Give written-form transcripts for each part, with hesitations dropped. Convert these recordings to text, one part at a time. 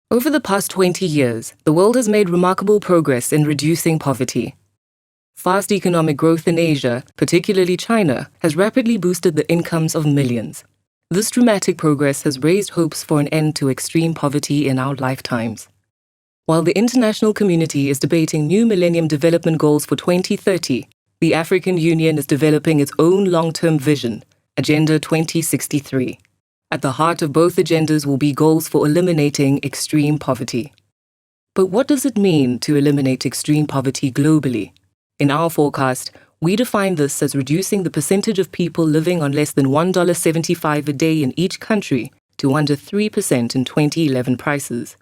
Over the past 20 years, the world has made remarkable progress in reducing poverty. Fast economic growth in Asia, particularly China, has rapidly boosted the incomes of millions. This dramatic progress has raised hopes for an end to extreme poverty in our lifetimes. While the international community is debating new Millennium Development Goals for 2030, the African Union is developing its own long-term vision, Agenda 2063. At the heart of both agendas will be goals for eliminating extreme poverty. But what does it mean to eliminate extreme poverty globally? In our forecast, we define this as reducing the percentage of people living on less than $1.75 a day in each country to under 3% in 2011 prices.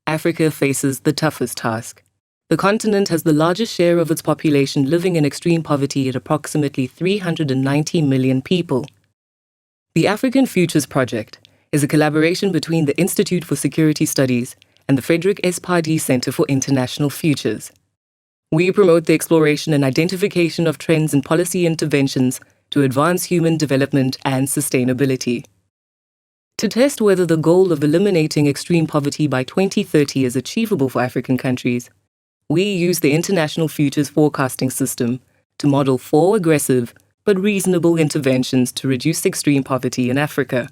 Africa faces the toughest task. The continent has the largest share of its population living in extreme poverty at approximately 390 million people. The African Futures Project is a collaboration between the Institute for Security Studies and the Frederick S. Pardee Center for International Futures. We promote the exploration and identification of trends and policy interventions to advance human development and sustainability. To test whether the goal of eliminating extreme poverty by 2030 is achievable for African countries, we use the International Futures Forecasting System to model 4 aggressive but reasonable interventions to reduce extreme poverty in Africa.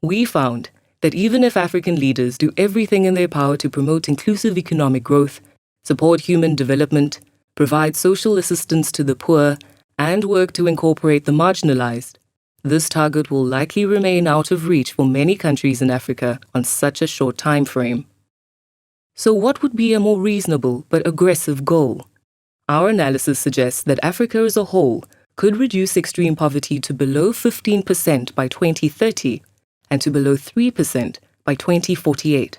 We found that even if African leaders do everything in their power to promote inclusive economic growth, support human development, provide social assistance to the poor, and work to incorporate the marginalized, this target will likely remain out of reach for many countries in Africa on such a short time frame. So what would be a more reasonable but aggressive goal? Our analysis suggests that Africa as a whole could reduce extreme poverty to below 15% by 2030 and to below 3% by 2048,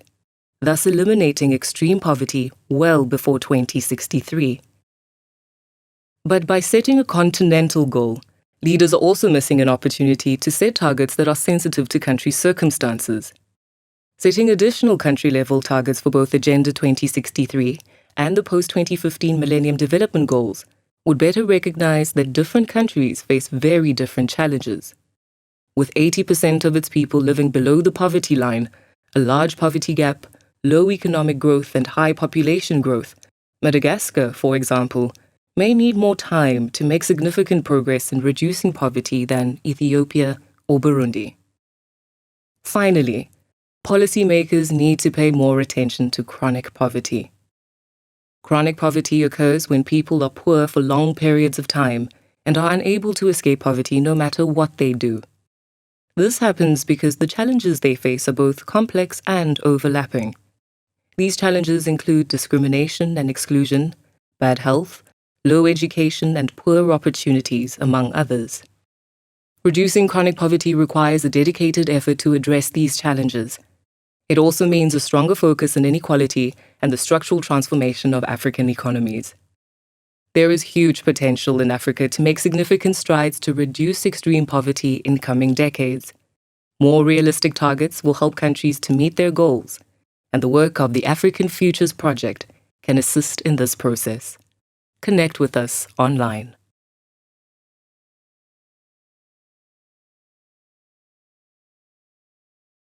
thus eliminating extreme poverty well before 2063. But by setting a continental goal, leaders are also missing an opportunity to set targets that are sensitive to country circumstances. Setting additional country-level targets for both Agenda 2063 and the post-2015 Millennium Development Goals would better recognize that different countries face very different challenges. With 80% of its people living below the poverty line, a large poverty gap, low economic growth and high population growth, Madagascar, for example, may need more time to make significant progress in reducing poverty than Ethiopia or Burundi. Finally, policymakers need to pay more attention to chronic poverty. Chronic poverty occurs when people are poor for long periods of time and are unable to escape poverty no matter what they do. This happens because the challenges they face are both complex and overlapping. These challenges include discrimination and exclusion, bad health, low education, and poor opportunities, among others. Reducing chronic poverty requires a dedicated effort to address these challenges. It also means a stronger focus on inequality and the structural transformation of African economies. There is huge potential in Africa to make significant strides to reduce extreme poverty in coming decades. More realistic targets will help countries to meet their goals, and the work of the African Futures Project can assist in this process. Connect with us online.